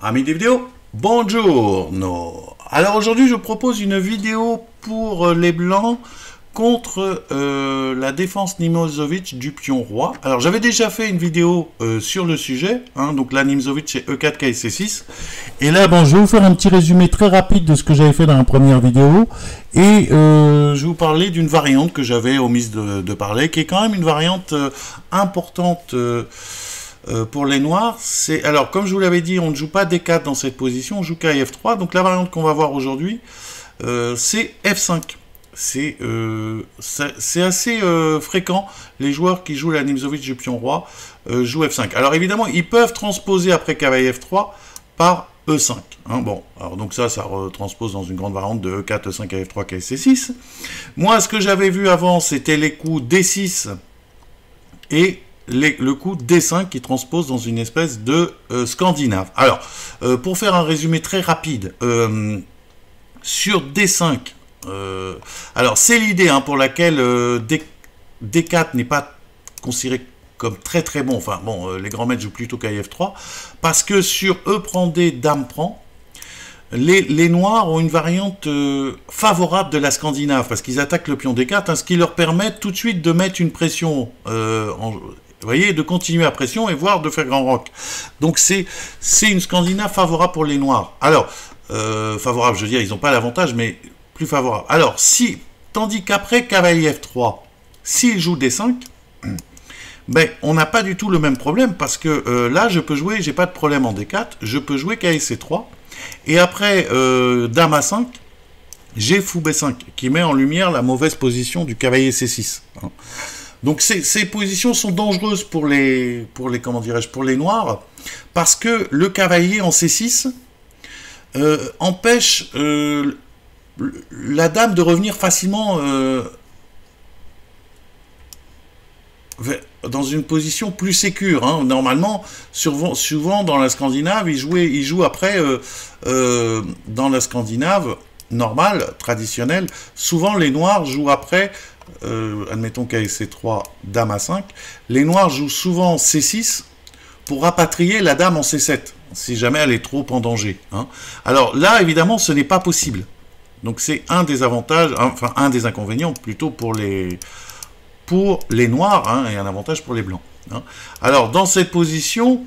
Amis des vidéos, bonjour. Alors aujourd'hui je propose une vidéo pour les blancs contre la défense Nimzovic du pion roi. Alors j'avais déjà fait une vidéo sur le sujet, donc la Nimzovic c'est E4 KSC6. Et là bon, je vais vous faire un petit résumé très rapide de ce que j'avais fait dans la première vidéo. Et je vais vous parler d'une variante que j'avais omise de parler, qui est quand même une variante importante pour les noirs. Alors comme je vous l'avais dit, on ne joue pas D4 dans cette position, on joue qu'à F3. Donc la variante qu'on va voir aujourd'hui, c'est F5. C'est assez fréquent, les joueurs qui jouent la Nimzovic du pion roi jouent F5. Alors évidemment, ils peuvent transposer après cavalier F3 par E5. Bon, alors donc ça retranspose dans une grande variante de E4, E5, F3, KSC6. Moi, ce que j'avais vu avant, c'était les coups D6 et le coup D5 qui transpose dans une espèce de scandinave. Alors, pour faire un résumé très rapide, sur D5, alors c'est l'idée pour laquelle D4 n'est pas considéré comme très très bon. Enfin bon, les grands maîtres jouent plutôt qu'à F3 parce que sur E prend D, Dame prend, les noirs ont une variante favorable de la scandinave parce qu'ils attaquent le pion D4, ce qui leur permet tout de suite de mettre une pression vous voyez, de continuer à pression et voire de faire grand rock. Donc c'est une scandinave favorable pour les noirs. Alors favorable, je veux dire, ils n'ont pas l'avantage, mais plus favorable. Alors, tandis qu'après cavalier F3, s'il joue D5, ben, on n'a pas du tout le même problème, parce que là, je peux jouer, j'ai pas de problème en D4, je peux jouer KSC3, et après Dame A5, j'ai fou B5, qui met en lumière la mauvaise position du cavalier C6. Donc ces positions sont dangereuses pour les comment dirais-je, pour les noirs, parce que le cavalier en C6 empêche la dame de revenir facilement dans une position plus sécure. Normalement, souvent dans la Scandinave, ils jouent après dans la Scandinave normale, traditionnelle. Souvent, les Noirs jouent après, admettons KSC3, Dame A5. Les Noirs jouent souvent C6 pour rapatrier la dame en C7, si jamais elle est trop en danger. Alors là, évidemment, ce n'est pas possible. Donc c'est un des avantages, enfin un des inconvénients plutôt pour les noirs, et un avantage pour les blancs. Alors dans cette position,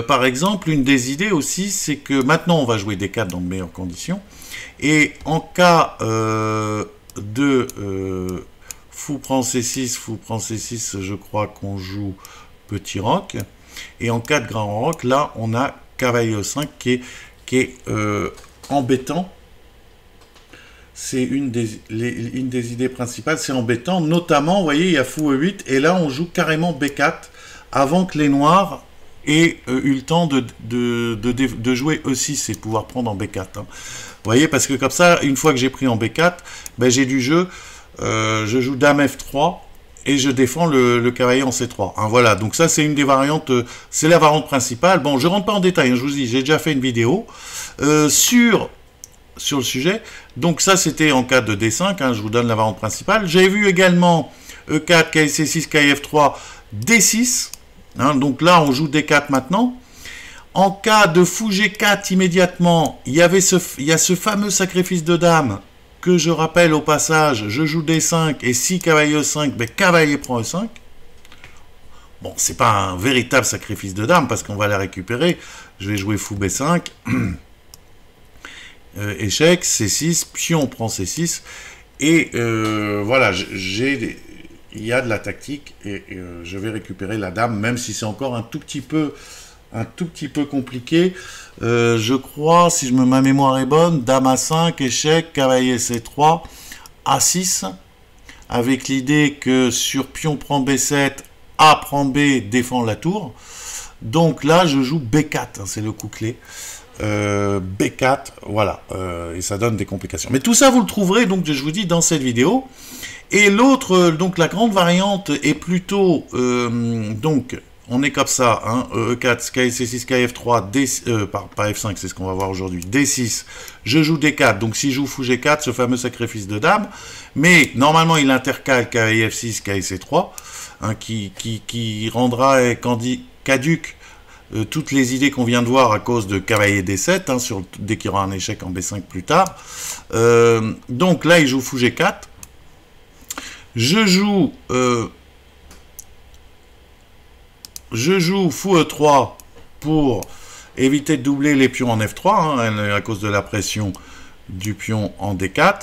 par exemple, une des idées aussi, c'est que maintenant on va jouer D4 dans de meilleures conditions, et en cas de fou prend C6, je crois qu'on joue petit roc, et en cas de grand roc, là on a cavalier E5 qui est embêtant. C'est une des idées principales, c'est embêtant, notamment, vous voyez, il y a fou E8, et là on joue carrément B4, avant que les noirs aient eu le temps de jouer E6 et pouvoir prendre en B4. Vous voyez, parce que comme ça, une fois que j'ai pris en B4, ben, j'ai du jeu, je joue Dame F3, et je défends le cavalier en C3. Voilà, donc ça c'est une des variantes, c'est la variante principale. Bon, je rentre pas en détail, je vous dis, j'ai déjà fait une vidéo sur le sujet. Donc ça c'était en cas de D5, je vous donne la variante principale. J'ai vu également E4, KSC6, KF3, D6. Donc là on joue D4 maintenant. En cas de fou G4 immédiatement, il y a ce fameux sacrifice de dame que je rappelle au passage, je joue D5 et si cavalier E5, ben cavalier prend E5. Bon, c'est pas un véritable sacrifice de dame parce qu'on va la récupérer. Je vais jouer fou B5. Échec, C6, pion prend C6, et voilà, il y a de la tactique, et je vais récupérer la dame, même si c'est encore un tout petit peu compliqué. Je crois, si ma mémoire est bonne, Dame A5, échec, cavalier C3, A6, avec l'idée que sur pion prend B7, A prend B, défend la tour. Donc là, je joue B4, c'est le coup clé. B4, voilà, et ça donne des complications. Mais tout ça, vous le trouverez, donc, je vous dis, dans cette vidéo. Et l'autre, donc, la grande variante est plutôt, donc, on est comme ça, E4, KSC6, KF3, pas F5, c'est ce qu'on va voir aujourd'hui, D6, je joue D4, donc si je joue fou G4, ce fameux sacrifice de dame, mais normalement, il intercale KF6, KSC3, qui rendra caduque toutes les idées qu'on vient de voir à cause de cavalier D7, hein, dès qu'il y aura un échec en B5 plus tard. Donc là, il joue fou G4. Je joue fou E3 pour éviter de doubler les pions en F3, hein, à cause de la pression du pion en D4.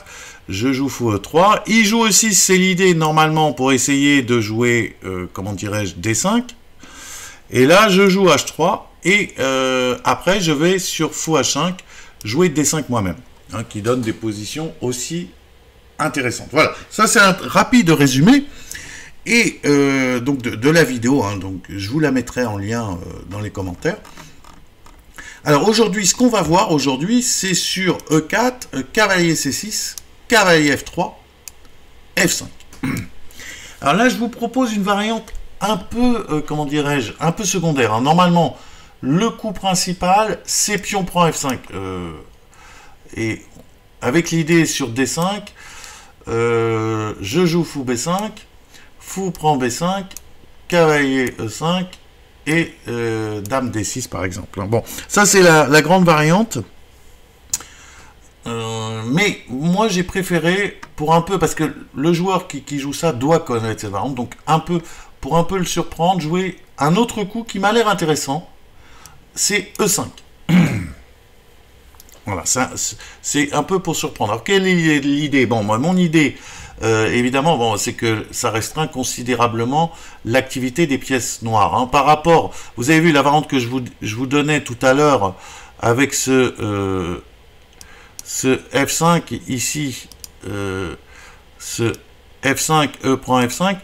Je joue fou E3. Il joue aussi, c'est l'idée normalement, pour essayer de jouer, comment dirais-je, D5. Et là, je joue H3. Et après, je vais sur fou H5 jouer D5 moi-même, hein, qui donne des positions aussi intéressantes. Voilà, ça c'est un rapide résumé. Et donc de la vidéo, hein, donc je vous la mettrai en lien dans les commentaires. Alors aujourd'hui, ce qu'on va voir aujourd'hui, c'est sur E4, cavalier C6, cavalier F3, F5. Alors là, je vous propose une variante un peu, comment dirais-je, un peu secondaire. Hein. Normalement, le coup principal, c'est pion prend F5. Et avec l'idée sur D5, je joue fou B5, fou prend B5, cavalier E5, et dame D6 par exemple. Bon, ça c'est la grande variante. Mais moi j'ai préféré, pour un peu, parce que le joueur qui joue ça doit connaître cette variante, donc pour un peu le surprendre, jouer un autre coup qui m'a l'air intéressant, c'est E5. Voilà, c'est un peu pour surprendre. Alors quelle est l'idée? Bon, moi mon idée, évidemment, bon, c'est que ça restreint considérablement l'activité des pièces noires. Hein. Par rapport, vous avez vu la variante que je vous donnais tout à l'heure avec ce F5 ici, ce F5, E prend F5,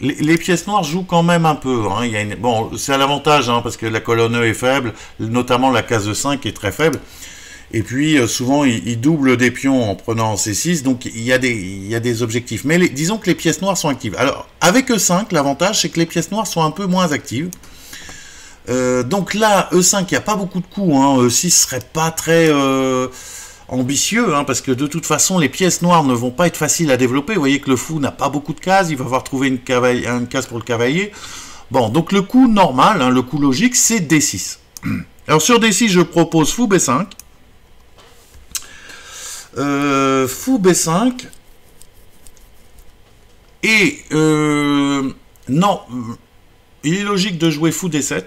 les pièces noires jouent quand même un peu. Hein. Bon, c'est à l'avantage, hein, parce que la colonne E est faible, notamment la case E5 est très faible. Et puis, souvent, il double des pions en prenant C6, donc il y a des objectifs. Mais disons que les pièces noires sont actives. Alors, avec E5, l'avantage, c'est que les pièces noires sont un peu moins actives. Donc là, E5, il n'y a pas beaucoup de coups. Hein. E6 serait pas très ambitieux, hein, parce que de toute façon, les pièces noires ne vont pas être faciles à développer. Vous voyez que le fou n'a pas beaucoup de cases, il va falloir trouver une case pour le cavalier. Bon, donc le coup normal, hein, le coup logique, c'est D6. Alors sur D6, je propose fou B5. Fou B5 et non, il est logique de jouer fou D7.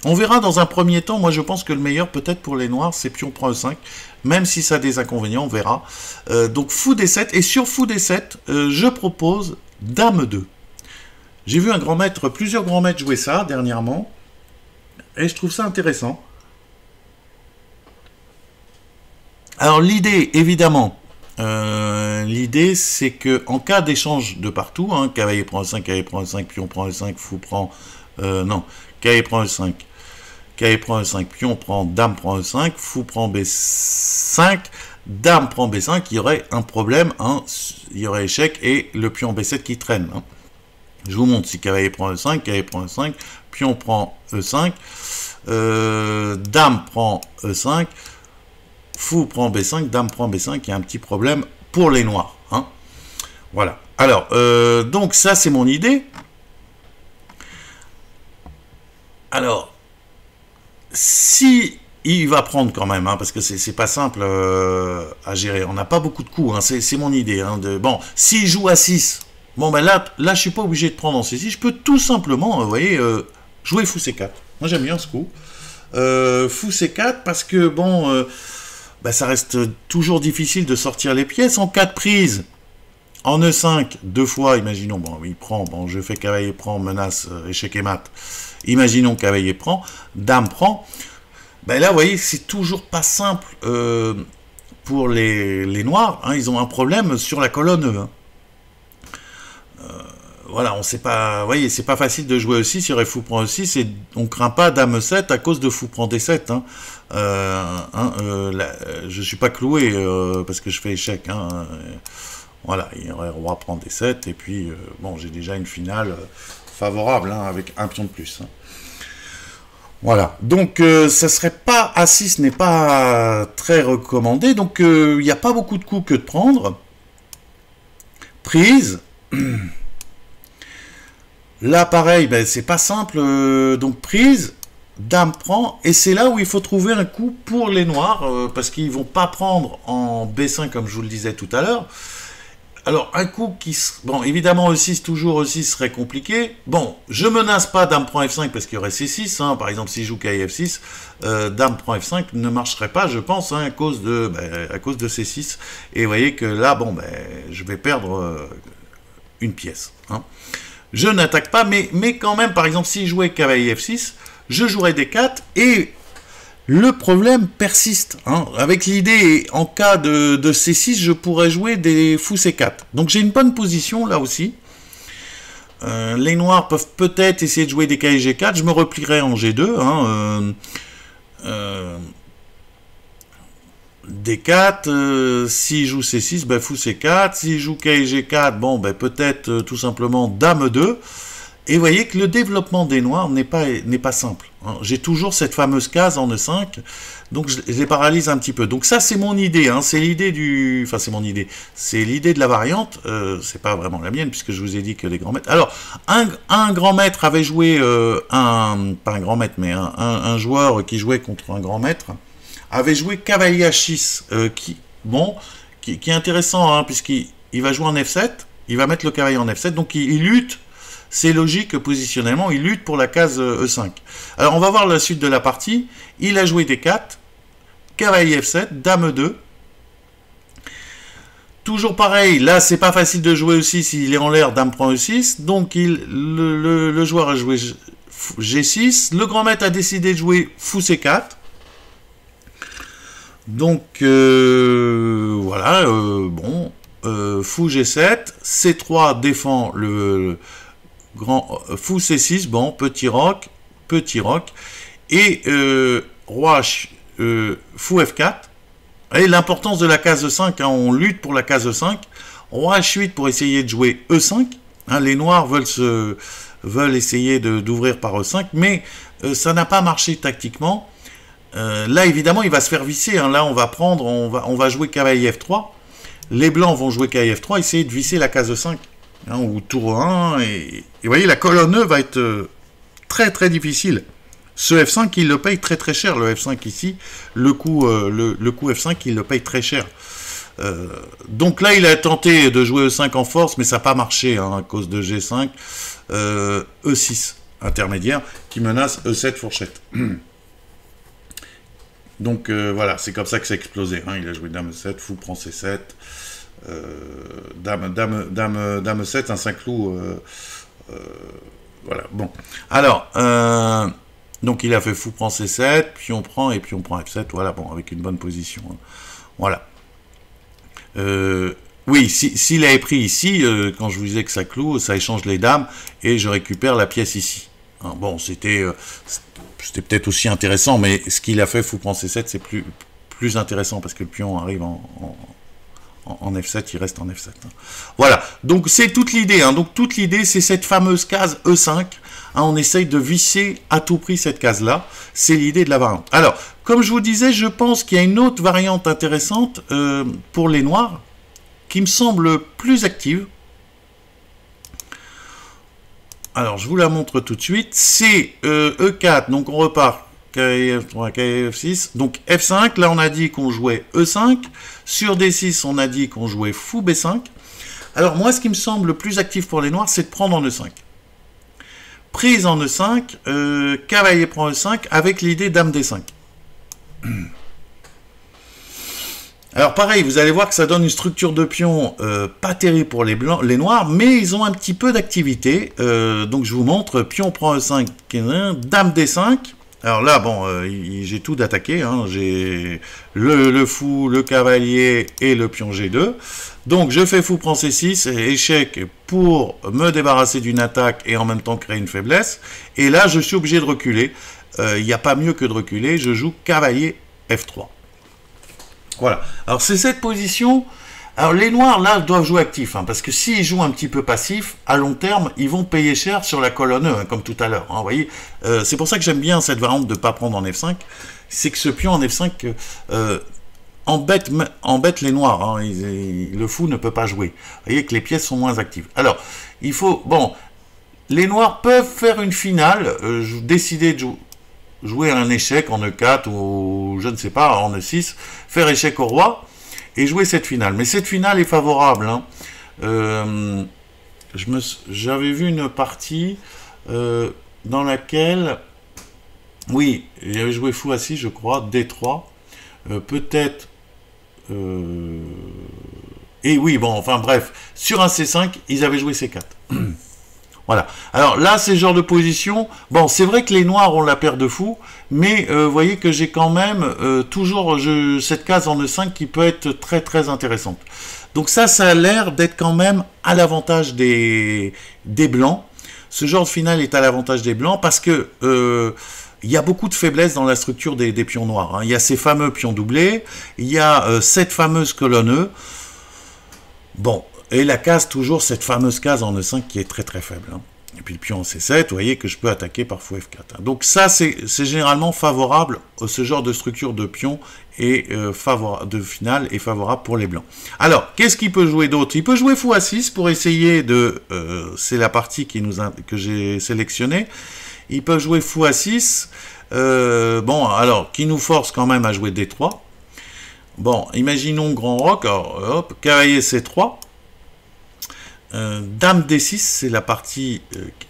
On verra dans un premier temps. Moi je pense que le meilleur peut-être pour les noirs c'est pion prend E5, même si ça a des inconvénients, on verra. Donc fou D7, et sur fou D7 je propose dame 2. J'ai vu plusieurs grands maîtres jouer ça dernièrement et je trouve ça intéressant. Alors l'idée, évidemment, l'idée c'est que en cas d'échange de partout, hein, cavalier prend E5, cavalier prend E5, pion prend E5, fou prend... non, cavalier prend E5, cavalier prend E5, pion prend, dame prend E5, fou prend B5, dame prend B5, il y aurait un problème, hein, il y aurait échec et le pion B7 qui traîne. Hein. Je vous montre si cavalier prend E5, cavalier prend E5, pion prend E5, dame prend E5, fou prend B5, dame prend B5, il y a un petit problème pour les noirs. Hein. Voilà. Alors, donc ça c'est mon idée. Alors, si il va prendre quand même, hein, parce que c'est pas simple à gérer, on n'a pas beaucoup de coups, hein, c'est mon idée. Hein, bon, s'il joue à 6, bon ben là je suis pas obligé de prendre en C6, je peux tout simplement, vous voyez, jouer fou C4. Moi j'aime bien ce coup. Fou C4 parce que bon... ça reste toujours difficile de sortir les pièces. En cas de prise, en E5, deux fois, imaginons, bon, il prend, bon, je fais cavalier prend, menace, échec et mat. Imaginons cavalier prend, dame prend. Ben là, vous voyez, c'est toujours pas simple pour les noirs. Hein, ils ont un problème sur la colonne E. Hein. Voilà, on sait pas, vous voyez, c'est pas facile de jouer aussi sur fou prend E6 et on craint pas dame E7 à cause de fou prend D7. Hein. Je suis pas cloué parce que je fais échec. Hein. Voilà, il y aurait roi prend D7 et puis bon, j'ai déjà une finale favorable hein, avec un pion de plus. Hein. Voilà, donc ça serait pas A6 n'est pas très recommandé, donc il n'y a pas beaucoup de coups que de prendre. Prise. Là, pareil, ben, c'est pas simple. Donc, prise. dame prend, et c'est là où il faut trouver un coup pour les noirs, parce qu'ils vont pas prendre en B5 comme je vous le disais tout à l'heure. Alors un coup qui... Bon, évidemment E6, toujours E6 serait compliqué. Bon, je menace pas dame prend F5 parce qu'il y aurait C6, hein. Par exemple si je joue caille F6, dame prend F5 ne marcherait pas, je pense, hein, à cause de C6. Et vous voyez que là, bon, je vais perdre une pièce, hein. Je n'attaque pas, mais quand même, par exemple, si je jouais cavalier F6, je jouerais D4, et le problème persiste, hein. Avec l'idée, en cas de C6, je pourrais jouer des fous C4. Donc j'ai une bonne position, là aussi. Les noirs peuvent peut-être essayer de jouer des cavaliers G4, je me replierai en G2, hein. D4, s'il joue C6, fou C4, s'il joue cavalier G4, bon, peut-être tout simplement dame 2, et vous voyez que le développement des noirs n'est pas simple, hein. J'ai toujours cette fameuse case en E5, donc je les paralyse un petit peu. Donc ça, c'est mon idée, hein. C'est l'idée du... Enfin, c'est mon idée. C'est l'idée de la variante, c'est pas vraiment la mienne, puisque je vous ai dit que les grands maîtres... Alors, un grand maître avait joué, pas un grand maître, mais un joueur qui jouait contre un grand maître, avait joué cavalier H6, qui est intéressant, hein, puisqu'il va jouer en F7, il va mettre le cavalier en F7, donc il lutte, c'est logique positionnellement, il lutte pour la case E5. Alors on va voir la suite de la partie, il a joué D4, cavalier F7, dame 2, toujours pareil, là c'est pas facile de jouer E6, il est en l'air, dame prend E6, donc le joueur a joué G6, le grand maître a décidé de jouer fou C4, donc voilà, fou G7, C3 défend le grand fou C6, bon, petit roc, et roi fou F4, et l'importance de la case E5, hein, on lutte pour la case E5, roi H8 pour essayer de jouer E5, hein, les noirs veulent essayer d'ouvrir par E5, mais ça n'a pas marché tactiquement. Là évidemment il va se faire visser, hein. Là on va jouer cavalier F3, les blancs vont jouer cavalier F3, essayer de visser la case E5, hein, ou tour 1, et vous voyez la colonne E va être très très difficile. Ce F5 il le paye très très cher, le F5 ici, le coup F5 il le paye très cher. Donc là il a tenté de jouer E5 en force, mais ça n'a pas marché, hein, à cause de G5, E6 intermédiaire qui menace E7 fourchette. Donc voilà, c'est comme ça que c'est explosé, hein. Il a joué dame 7, fou prend C7, dame 7, un 5 loup, voilà, bon. Alors, donc il a fait fou prend C7, puis on prend, et puis on prend F7, voilà, bon, avec une bonne position, hein. Voilà. Oui, s'il avait pris ici, quand je vous disais que ça cloue, ça échange les dames, et je récupère la pièce ici. Hein, bon, c'était peut-être aussi intéressant, mais ce qu'il a fait, fou prend C7, c'est plus intéressant, parce que le pion arrive en F7, il reste en F7. Hein. Voilà, donc c'est toute l'idée, hein. Donc toute l'idée, c'est cette fameuse case E5, hein, on essaye de visser à tout prix cette case-là, c'est l'idée de la variante. Alors, comme je vous disais, je pense qu'il y a une autre variante intéressante pour les noirs, qui me semble plus active. Alors, je vous la montre tout de suite. C'est E4, donc on repart KF3, KF6. Donc F5, là on a dit qu'on jouait E5. Sur D6, on a dit qu'on jouait fou B5. Alors moi, ce qui me semble plus actif pour les noirs, c'est de prendre en E5. Prise en E5, cavalier prend E5, avec l'idée dame D5. Alors pareil, vous allez voir que ça donne une structure de pion pas terrible pour les blancs, les noirs, mais ils ont un petit peu d'activité. Donc je vous montre, pion prend E5, dame D5. Alors là, bon, j'ai tout d'attaquer, hein. J'ai le fou, le cavalier et le pion G2. Donc je fais fou prend C6, échec pour me débarrasser d'une attaque et en même temps créer une faiblesse. Et là, je suis obligé de reculer. Il n'y a pas mieux que de reculer, je joue cavalier F3. Voilà, alors c'est cette position. Alors les noirs là doivent jouer actif, hein, parce que s'ils jouent un petit peu passif, à long terme ils vont payer cher sur la colonne E, hein, comme tout à l'heure, hein, vous voyez. C'est pour ça que j'aime bien cette variante de ne pas prendre en F5, c'est que ce pion en F5 embête les noirs, hein, le fou ne peut pas jouer, vous voyez que les pièces sont moins actives. Alors il faut, bon, les noirs peuvent faire une finale, décider de jouer. jouer un échec en E4 ou je ne sais pas, en E6, faire échec au roi et jouer cette finale. Mais cette finale est favorable. Hein. J'avais vu une partie dans laquelle, oui, il avait joué fou à 6, je crois, D3, peut-être, et oui, bon, enfin bref, sur un C5, ils avaient joué C4. Voilà. Alors là, c'est le genre de position. Bon, c'est vrai que les noirs ont la paire de fou, mais vous voyez que j'ai quand même toujours cette case en E5 qui peut être très très intéressante. Donc ça a l'air d'être quand même à l'avantage des blancs. Ce genre de finale est à l'avantage des blancs parce que il y a beaucoup de faiblesses dans la structure des pions noirs. Hein. Il y a ces fameux pions doublés, il y a cette fameuse colonne E. Bon, et la case, toujours cette fameuse case en E5 qui est très très faible. Hein. Et puis le pion en C7, vous voyez que je peux attaquer par fou F4. Hein. Donc ça, c'est généralement favorable, ce genre de structure de pion et de finale est favorable pour les blancs. Alors, qu'est-ce qu'il peut jouer d'autre? Il peut jouer fou A6 pour essayer de... c'est la partie que j'ai sélectionnée. Il peut jouer fou A6, bon, alors, qui nous force quand même à jouer D3. Bon, imaginons grand roc, alors, hop, cavalier C3. Dame D6, c'est la partie...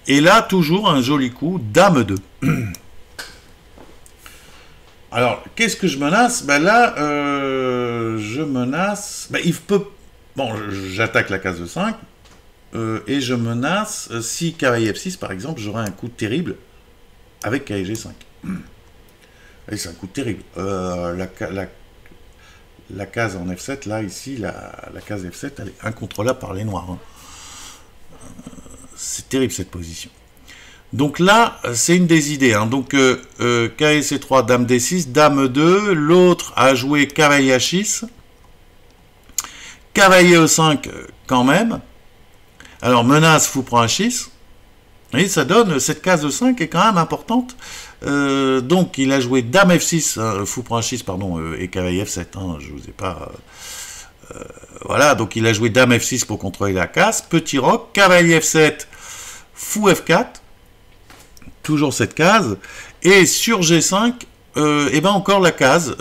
et là, toujours un joli coup, Dame 2. Alors, qu'est-ce que je menace? Ben là, je menace... Ben, il peut... Bon, j'attaque la case de 5, et je menace, si cavalier F6, par exemple, j'aurai un coup terrible avec cavalier G5. Et c'est un coup terrible. La case en F7, là, ici, la case F7, elle est incontrôlable par les noirs. Hein. C'est terrible, cette position. Donc là, c'est une des idées. Hein. Donc, cavalier C3, dame D6, dame 2. L'autre a joué cavalier H6. Cavalier E5, quand même. Alors, menace, fou prend H6. Et ça donne, cette case de 5 est quand même importante. Donc, il a joué dame F6, fou prend H6, pardon, et cavalier F7. Hein, je vous ai pas... voilà, donc il a joué dame F6 pour contrôler la case. Petit roc, cavalier F7, fou F4. Toujours cette case. Et sur G5, et ben encore la case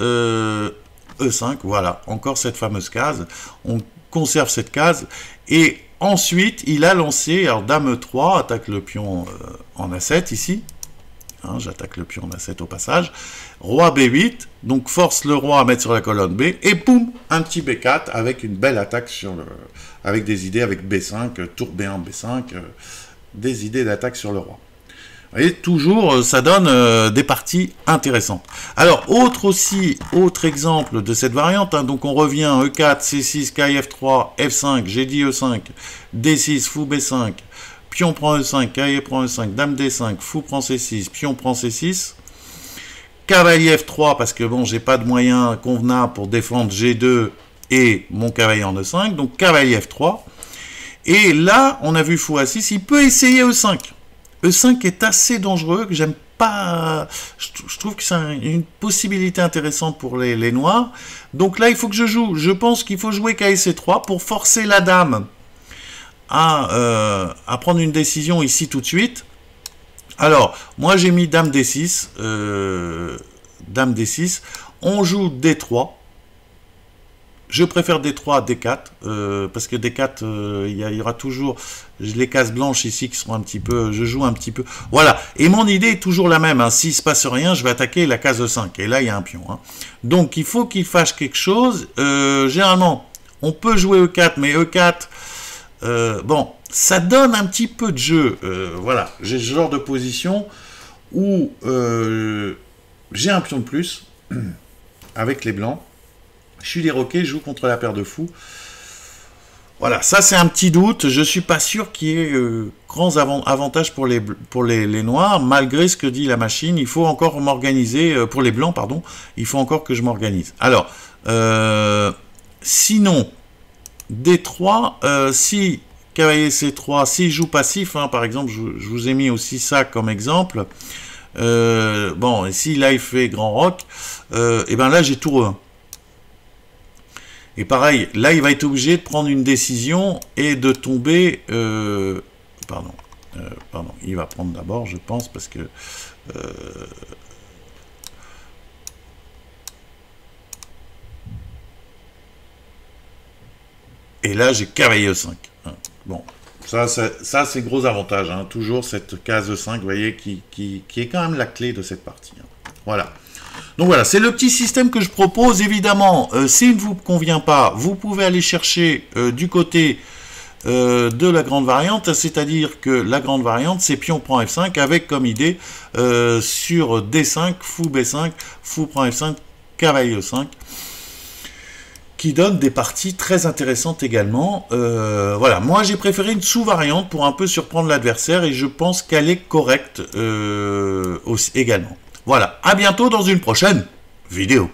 E5, voilà, encore cette fameuse case. On conserve cette case. Et ensuite, il a lancé, alors dame E3, attaque le pion en A7 ici. Hein, j'attaque le pion en A7 au passage. Roi B8, donc force le roi à mettre sur la colonne B. Et boum, un petit B4 avec une belle attaque sur le... avec des idées avec B5, tour B1, B5, des idées d'attaque sur le roi. Vous voyez, toujours, ça donne des parties intéressantes. Alors, autre exemple de cette variante, hein, donc on revient E4, C6, KF3, F5, j'ai dit E5, D6, fou B5, pion prend E5, cavalier prend E5, dame D5, fou prend C6, pion prend C6, cavalier F3, parce que bon, j'ai pas de moyens convenables pour défendre G2 et mon cavalier en E5, donc cavalier F3, et là, on a vu fou A6, il peut essayer E5. E5 est assez dangereux, que j'aime pas, je trouve que c'est une possibilité intéressante pour les noirs. Donc là, il faut que je joue. Je pense qu'il faut jouer cavalier C3 pour forcer la dame à prendre une décision ici tout de suite. Alors, moi j'ai mis dame D6, dame D6, on joue D3. Je préfère D3 à D4, parce que D4, il y aura toujours les cases blanches ici qui seront un petit peu, je joue un petit peu. Voilà, et mon idée est toujours la même, hein. S'il ne se passe rien, je vais attaquer la case 5, et là il y a un pion. Hein. Donc il faut qu'il fasse quelque chose. Généralement, on peut jouer E4, mais E4, bon, ça donne un petit peu de jeu. Voilà, j'ai ce genre de position où j'ai un pion de plus avec les blancs. Je suis déroqué, je joue contre la paire de fous. Voilà, ça c'est un petit doute. Je ne suis pas sûr qu'il y ait grands avantages pour les noirs, malgré ce que dit la machine. Il faut encore m'organiser, pour les blancs, pardon, il faut encore que je m'organise. Alors, sinon, D3, si cavalier C3, s'il joue passif, hein, par exemple, je vous ai mis aussi ça comme exemple. Bon, et si là il fait grand roc, et ben là j'ai tour E1. Et pareil, là, il va être obligé de prendre une décision et de tomber... pardon, il va prendre d'abord, je pense, parce que... et là j'ai cavalier E5. Bon, ça c'est gros avantage, hein. Toujours cette case E5, vous voyez, qui est quand même la clé de cette partie. Hein. Voilà. Donc voilà, c'est le petit système que je propose. Évidemment, s'il ne vous convient pas, vous pouvez aller chercher du côté de la grande variante, c'est-à-dire que la grande variante, c'est pion prend F5 avec comme idée sur D5, fou B5, fou prend F5, cavalier E5, qui donne des parties très intéressantes également. Voilà, moi j'ai préféré une sous-variante pour un peu surprendre l'adversaire et je pense qu'elle est correcte aussi, également. Voilà, à bientôt dans une prochaine vidéo.